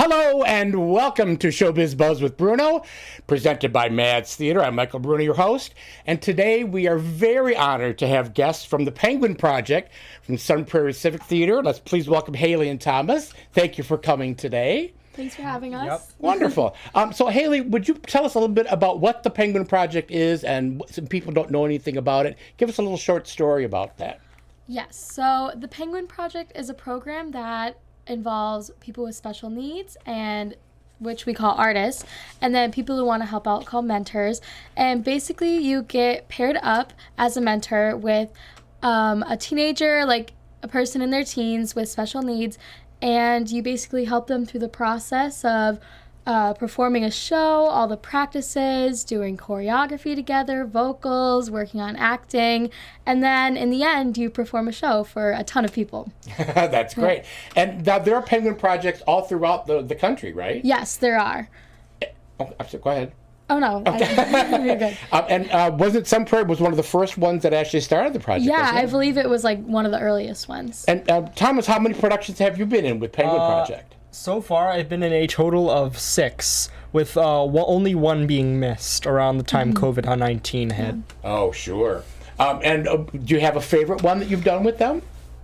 Hello and welcome to Biz Buzz with Bruno, presented by Mads Theater. I'm Michael Bruno, your host, and today we are very honored to have guests from the Penguin Project from Sun Prairie Civic Theater. Let's please welcome Haley and Thomas. Thank you for coming today. Thanks for having us. Yep. Wonderful. So Haley, would you tell us a little bit about what the Penguin Project is, and some people don't know anything about it. Give us a little short story about that. Yes, so the Penguin Project is a program that involves people with special needs, and which we call artists, and then people who want to help out called mentors. And basically you get paired up as a mentor with a teenager, like a person in their teens with special needs, and you basically help them through the process of performing a show, all the practices, doing choreography together, vocals, working on acting, and then in the end you perform a show for a ton of people. That's great. And now there are Penguin Projects all throughout the country, right? Yes, there are. Oh, I'm sorry, go ahead. Oh, no. You're good. And wasn't Sun Prairie was one of the first ones that actually started the project? Yeah, I believe it was like one of the earliest ones. And Thomas, how many productions have you been in with Penguin Project? So far, I've been in a total of 6, with only one being missed around the time COVID-19 hit. Oh, sure. And do you have a favorite one that you've done with them?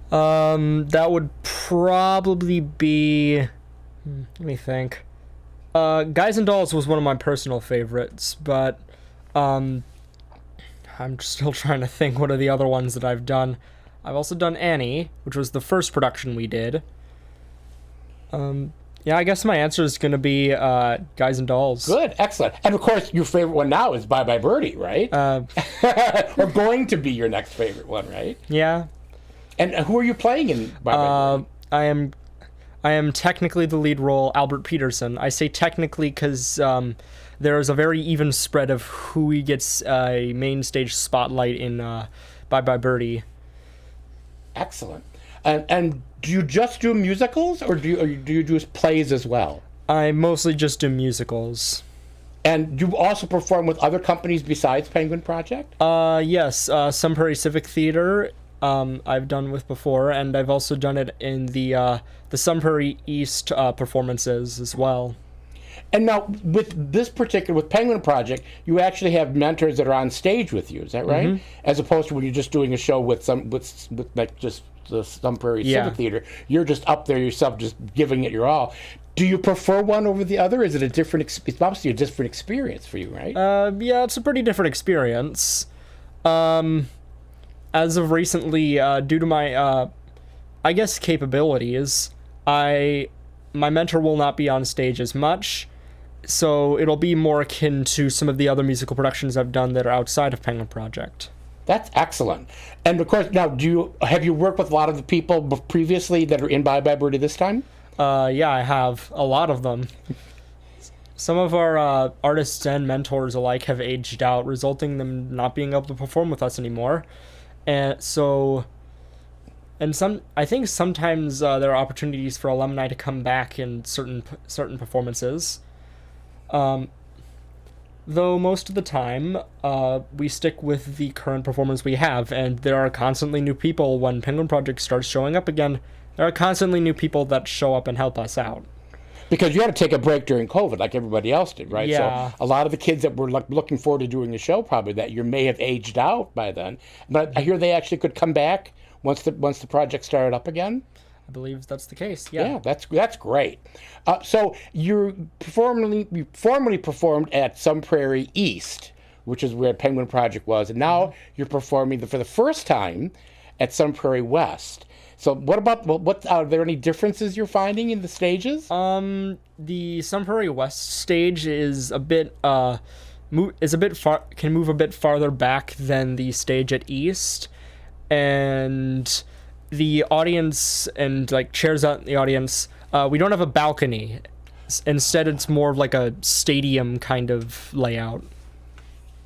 That would probably be... let me think. Guys and Dolls was one of my personal favorites, but I'm still trying to think what are the other ones that I've done. I've also done Annie, which was the first production we did. Yeah, I guess my answer is going to be Guys and Dolls. Good, excellent. And of course, your favorite one now is Bye Bye Birdie, right? Or going to be your next favorite one, right? Yeah. And who are you playing in Bye Bye Birdie? I am technically the lead role, Albert Peterson. I say technically because there is a very even spread of who gets a main stage spotlight in Bye Bye Birdie. Excellent. And do you just do musicals, or do you do plays as well? I mostly just do musicals. And you also perform with other companies besides Penguin Project? Yes, Sun Prairie Civic Theater I've done with before, and I've also done it in the Sun Prairie East performances as well. And now, with Penguin Project, you actually have mentors that are on stage with you. Is that right? Mm-hmm. As opposed to when you're just doing a show with like just the Sun Prairie Civic Theater, you're just up there yourself, just giving it your all. Do you prefer one over the other? Is it a different? It's obviously a different experience for you, right? Yeah, it's a pretty different experience. As of recently, due to my, I guess, capabilities, my mentor will not be on stage as much, so it'll be more akin to some of the other musical productions I've done that are outside of Penguin Project. That's excellent. And of course, now, have you worked with a lot of the people previously that are in Bye Bye Birdie this time? Yeah, I have. A lot of them. Some of our artists and mentors alike have aged out, resulting in them not being able to perform with us anymore. And so... I think sometimes there are opportunities for alumni to come back in certain performances. Though most of the time, we stick with the current performers we have, and there are constantly new people. When Penguin Project starts showing up again, there are constantly new people that show up and help us out. Because you had to take a break during COVID, like everybody else did, right? Yeah. So a lot of the kids that were looking forward to doing the show probably that year may have aged out by then. But I hear they actually could come back once the project started up again. I believe that's the case. Yeah, that's great. So you formerly performed at Sun Prairie East, which is where Penguin Project was, and now you're performing for the first time at Sun Prairie West. So what are there any differences you're finding in the stages? The Sun Prairie West stage is a bit can move a bit farther back than the stage at East, and the audience and like chairs out in the audience, we don't have a balcony. Instead, it's more of like a stadium kind of layout.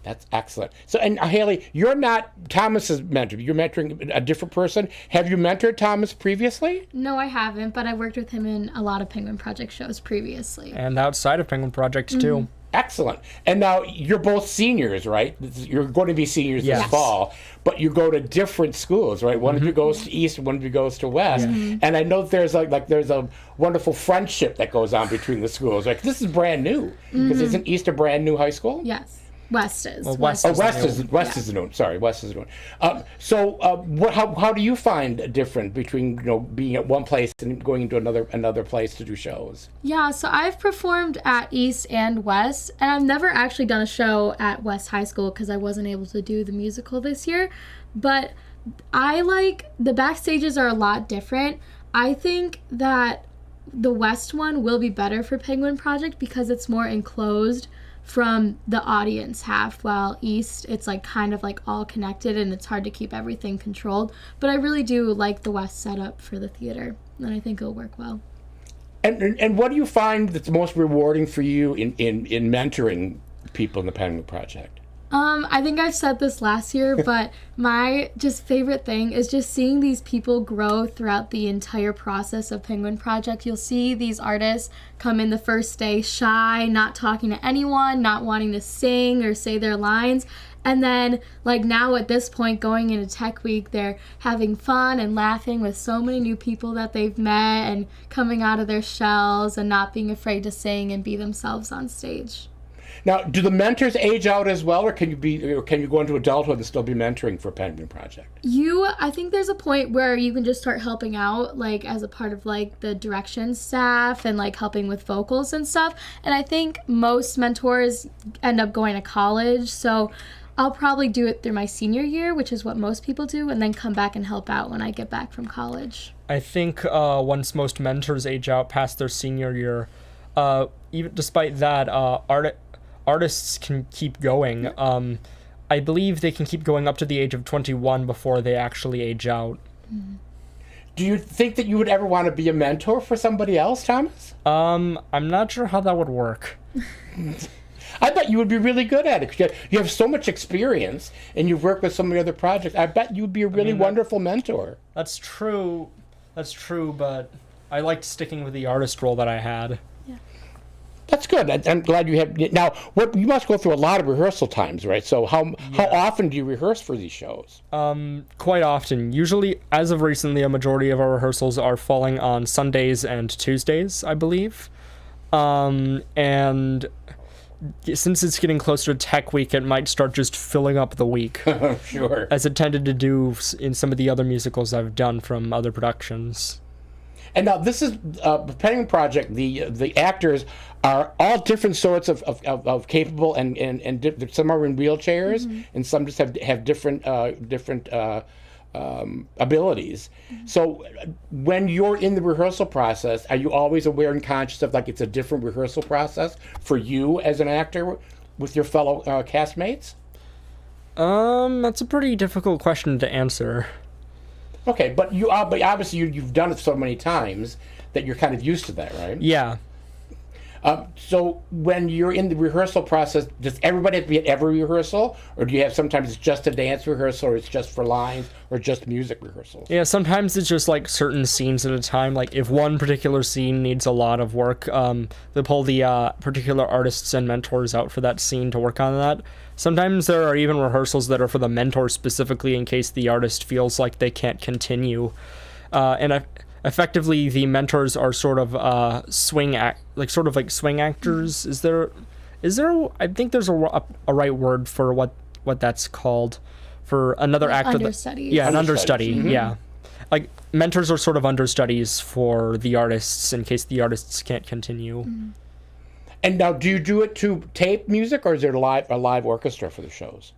That's excellent. So, and Haley, you're not Thomas's mentor. You're mentoring a different person. Have you mentored Thomas previously? No, I haven't, but I worked with him in a lot of Penguin Project shows previously. And outside of Penguin Project, too. Excellent. And now you're both seniors, right? You're going to be seniors Yes. this fall, but you go to different schools, right? One of you goes to East, one of you goes to West. And I know there's there's a wonderful friendship that goes on between the schools. Like this is brand new because isn't East a brand new high school? Yes. West is. Well, West Oh, is West new. is the new. Sorry, West is the new. How do you find a difference between being at one place and going into another place to do shows? Yeah, so I've performed at East and West, and I've never actually done a show at West High School because I wasn't able to do the musical this year. But I like the backstages are a lot different. I think that the West one will be better for Penguin Project because it's more enclosed from the audience half, while East it's kind of all connected and it's hard to keep everything controlled. But I really do like the West setup for the theater, and I think it'll work well. And what do you find that's most rewarding for you in mentoring people in the Penguin Project? I think I've said this last year, but my just favorite thing is just seeing these people grow throughout the entire process of Penguin Project. You'll see these artists come in the first day shy, not talking to anyone, not wanting to sing or say their lines. And then, now at this point, going into Tech Week, they're having fun and laughing with so many new people that they've met and coming out of their shells and not being afraid to sing and be themselves on stage. Now, do the mentors age out as well, or can you go into adulthood and still be mentoring for Penguin Project? I think there's a point where you can just start helping out, as a part of the direction staff and helping with vocals and stuff. And I think most mentors end up going to college, so I'll probably do it through my senior year, which is what most people do, and then come back and help out when I get back from college. I think once most mentors age out past their senior year, even despite that, artists can keep going. I believe they can keep going up to the age of 21 before they actually age out. Do you think that you would ever want to be a mentor for somebody else, Thomas? I'm not sure how that would work. I bet you would be really good at it. 'Cause you have so much experience, and you've worked with so many other projects. I bet you'd be a really wonderful mentor. That's true, but I liked sticking with the artist role that I had. That's good. I'm glad you have. Now, you must go through a lot of rehearsal times, right? So how often do you rehearse for these shows? Quite often. Usually, as of recently, a majority of our rehearsals are falling on Sundays and Tuesdays, I believe. And since it's getting closer to Tech Week, it might start just filling up the week. Sure. As it tended to do in some of the other musicals I've done from other productions. And now this is the Penguin Project. The actors are all different sorts of capable, and some are in wheelchairs, and some just have different abilities. So when you're in the rehearsal process, are you always aware and conscious of it's a different rehearsal process for you as an actor with your fellow castmates? That's a pretty difficult question to answer. Okay, but obviously you've done it so many times that you're kind of used to that, right? Yeah. So when you're in the rehearsal process, does everybody have to be at every rehearsal, or do you have sometimes it's just a dance rehearsal, or it's just for lines, or just music rehearsals? Yeah, sometimes it's just certain scenes at a time. If one particular scene needs a lot of work, they pull the particular artists and mentors out for that scene to work on that. Sometimes there are even rehearsals that are for the mentor specifically in case the artist feels like they can't continue. Effectively, the mentors are sort of swing actors. Is there? I think there's a right word for what that's called for another actor. Understudies. An understudy. Mm-hmm. Yeah, mentors are sort of understudies for the artists in case the artists can't continue. Mm-hmm. And now, do you do it to tape music, or is there a live orchestra for the shows?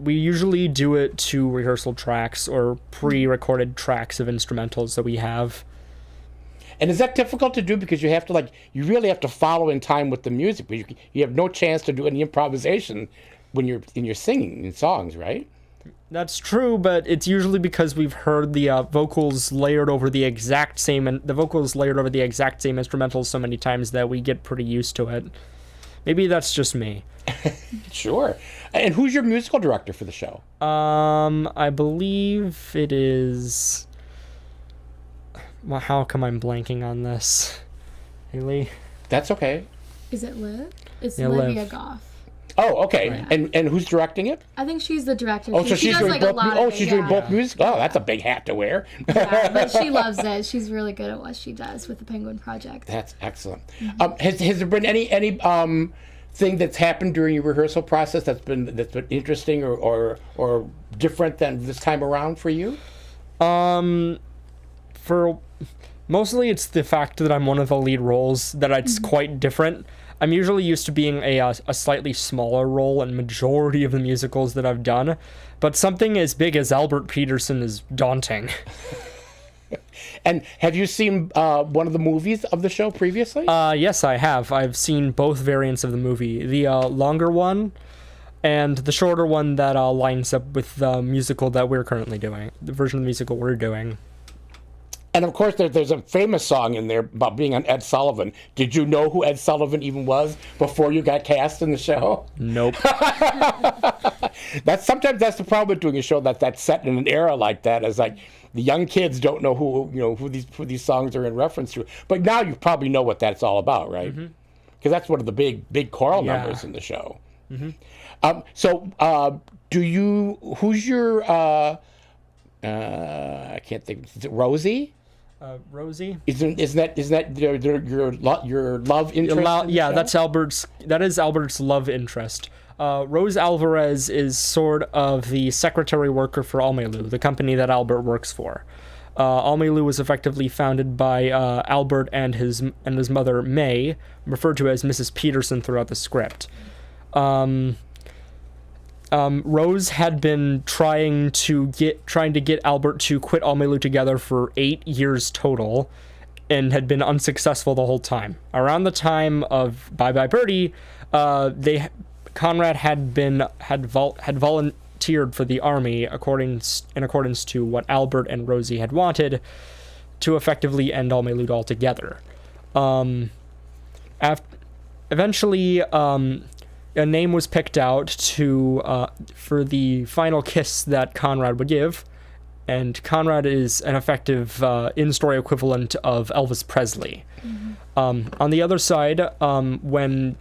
We usually do it to rehearsal tracks or pre-recorded tracks of instrumentals that we have. And is that difficult to do because you have to you really have to follow in time with the music, but you have no chance to do any improvisation when you're singing in songs, right? That's true, but it's usually because we've heard the vocals layered over the exact same instrumentals so many times that we get pretty used to it. Maybe that's just me. Sure. And who's your musical director for the show? I believe it is... Well, how come I'm blanking on this? Haley? That's okay. Is it Liv? It's Yeah, Livia Liv. Goff. Oh, okay. Yeah. And who's directing it? I think she's the director. Oh, so she she's does, doing like, both. a lot Oh, of it, she's doing yeah. both music. Oh, that's a big hat to wear. Yeah, but she loves it. She's really good at what she does with the Penguin Project. That's excellent. Has there been any thing that's happened during your rehearsal process that's been interesting or different than this time around for you? For mostly it's the fact that I'm one of the lead roles that it's quite different. I'm usually used to being a slightly smaller role in majority of the musicals that I've done, but something as big as Albert Peterson is daunting. And have you seen one of the movies of the show previously? Yes, I have. I've seen both variants of the movie. The longer one and the shorter one that lines up with the musical that we're currently doing, the version of the musical we're doing. And of course, there's a famous song in there about being on Ed Sullivan. Did you know who Ed Sullivan even was before you got cast in the show? Nope. Sometimes that's the problem with doing a show that's set in an era like that. Is like the young kids don't know who these songs are in reference to. But now you probably know what that's all about, right? Because that's one of the big choral numbers in the show. Who's your I can't think. Is it Rosie? Rosie? Isn't that your love interest? Yeah, that is Albert's love interest. Rose Alvarez is sort of the secretary worker for Almelu, the company that Albert works for. Almelu was effectively founded by Albert and his mother May, referred to as Mrs. Peterson throughout the script. Rose had been trying to get Albert to quit Almelu together for 8 years total, and had been unsuccessful the whole time. Around the time of Bye Bye Birdie, Conrad had volunteered for the army in accordance to what Albert and Rosie had wanted, to effectively end Almelu altogether. Eventually, a name was picked out for the final kiss that Conrad would give, and Conrad is an effective in-story equivalent of Elvis Presley. On the other side, when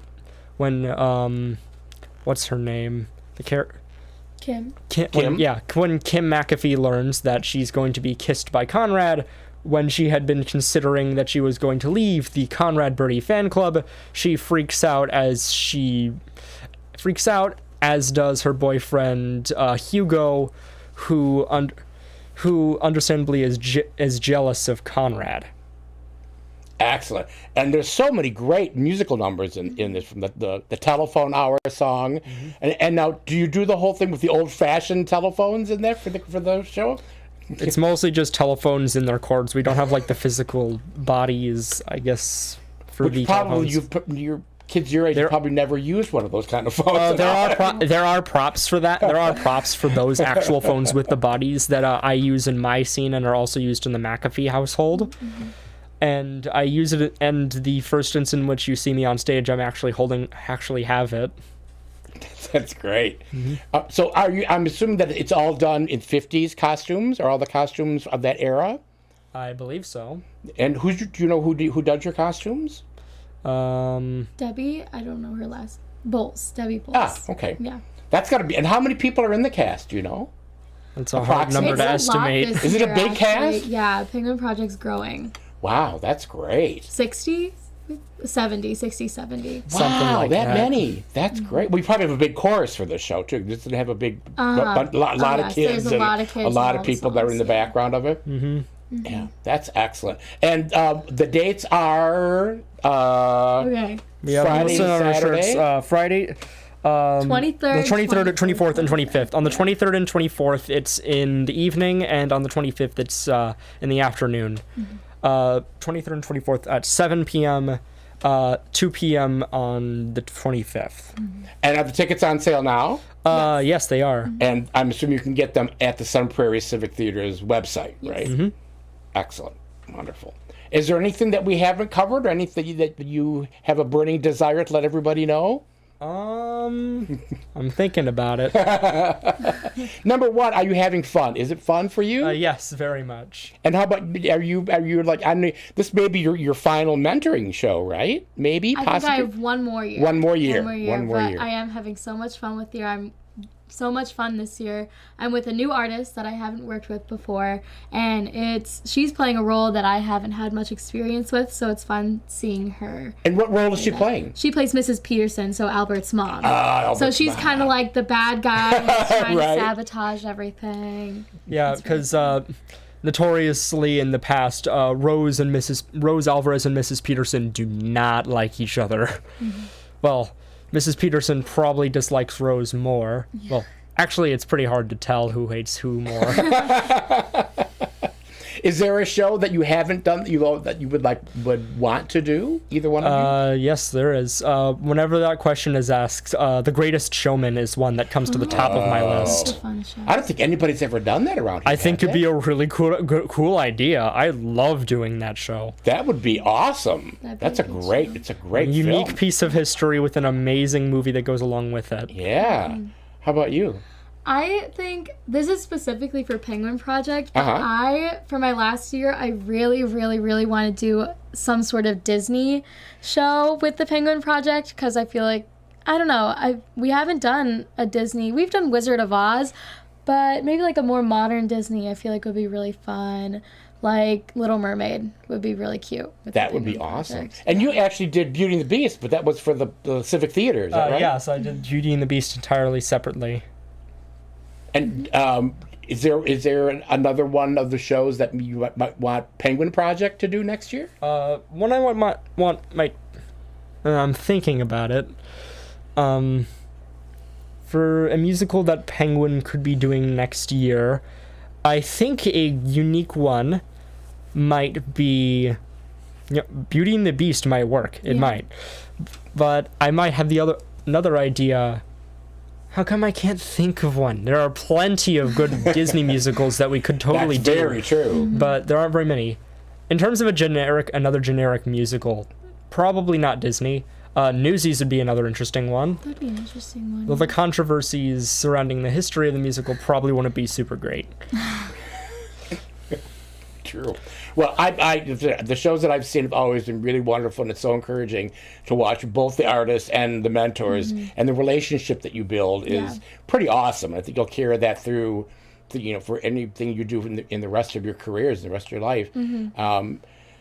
what's her name? Kim. When Kim McAfee learns that she's going to be kissed by Conrad, when she had been considering that she was going to leave the Conrad Birdie fan club, she freaks out, as does her boyfriend Hugo, who understandably is jealous of Conrad. Excellent. And there's so many great musical numbers in this, from the telephone hour song. And now, do you do the whole thing with the old-fashioned telephones in there for the show? It's mostly just telephones in their chords. We don't have like the physical bodies, I guess, for the probably telephones. your kids your age have probably never used one of those kind of phones. There are props for that. There are props for those actual phones with the bodies that I use in my scene and are also used in the McAfee household. And I use it, and the first instance in which you see me on stage, I'm actually have it. That's great. So I'm assuming that it's all done in 50s costumes, or all the costumes of that era? I believe so. And do you know who does your costumes? Debbie, I don't know her last. Bowles. Debbie Bowles. Ah, okay. Yeah. That's got to be. And how many people are in the cast, do you know? It's a hard number to estimate. Is it a big cast? Yeah, Penguin Project's growing. Wow, that's great. 60, 70. Wow, like that that. many. That's great. We probably have a big chorus for this show, too. Just to have a big, lot of kids. There's a lot of kids. A lot of people that are in the background of it. Yeah, that's excellent. And the dates are Okay. We have Friday listed on our Saturday? shirts, Friday. 23rd, The 23rd, 24th, and 25th. On the 23rd and 24th, it's in the evening, and on the 25th, it's in the afternoon. 23rd and 24th at 7 p.m., 2 p.m. on the 25th. And are the tickets on sale now? Yes, they are. And I'm assuming you can get them at the Sun Prairie Civic Theater's website, right? Excellent. Wonderful. Is there anything that we haven't covered, or anything that you have a burning desire to let everybody know? I'm thinking about it. Number one, are you having fun? Is it fun for you? Yes, very much. And how about, are you like, I mean, this may be your final mentoring show, right? Maybe, I possibly? think I have one more year. One more year. But I am having so much fun with you. I'm so much fun this year. I'm with a new artist that I haven't worked with before, and she's playing a role that I haven't had much experience with, so it's fun seeing her. And what role is she playing? She plays Mrs. Peterson, so Albert's mom. Albert's so she's kind of like the bad guy who's trying Right. to sabotage everything. Yeah, because notoriously in the past, Rose Alvarez and Mrs. Peterson do not like each other. Mm-hmm. Well, Mrs. Peterson probably dislikes Rose more. Yeah. Well, actually, it's pretty hard to tell who hates who more. Is there a show that you haven't done that you would want to do? Either one of you? Yes, there is. Whenever that question is asked, The Greatest Showman is one that comes to the top of my list. It's a fun show. I don't think anybody's ever done that around here. I think it'd be a really cool idea. I love doing that show. That would be awesome. It's a great Unique film. piece of history with an amazing movie that goes along with it. Yeah. How about you? I think this is specifically for Penguin Project, but for my last year, I really, really, really want to do some sort of Disney show with the Penguin Project, because I feel like, I don't know, we haven't done a Disney, we've done Wizard of Oz, but maybe like a more modern Disney I feel like would be really fun. Like Little Mermaid would be really cute. That would be awesome. And you actually did Beauty and the Beast, but that was for the Civic Theater, is that right? Yes, I did Beauty and the Beast entirely separately. And is there another one of the shows that you might want Penguin Project to do next year? One I I'm thinking about it. For a musical that Penguin could be doing next year, I think a unique one might be, Beauty and the Beast might work. It might, but I might have another idea. How come I can't think of one? There are plenty of good Disney musicals that we could totally do. That's very true. But there aren't very many. In terms of another generic musical, probably not Disney. Newsies would be another interesting one. That'd be an interesting one. Well, the controversies surrounding the history of the musical probably wouldn't be super great. True. Well, the shows that I've seen have always been really wonderful, and it's so encouraging to watch both the artists and the mentors, and the relationship that you build is pretty awesome. I think you'll carry that through, for anything you do in the rest of your careers, in the rest of your life.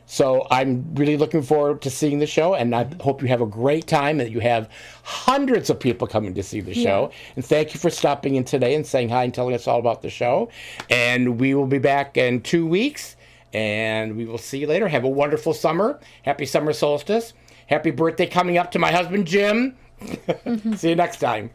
So I'm really looking forward to seeing the show, and I hope you have a great time, and that you have hundreds of people coming to see the show. And thank you for stopping in today and saying hi and telling us all about the show. And we will be back in 2 weeks, and we will see you later. Have a wonderful summer. Happy summer solstice. Happy birthday coming up to my husband, Jim. See you next time.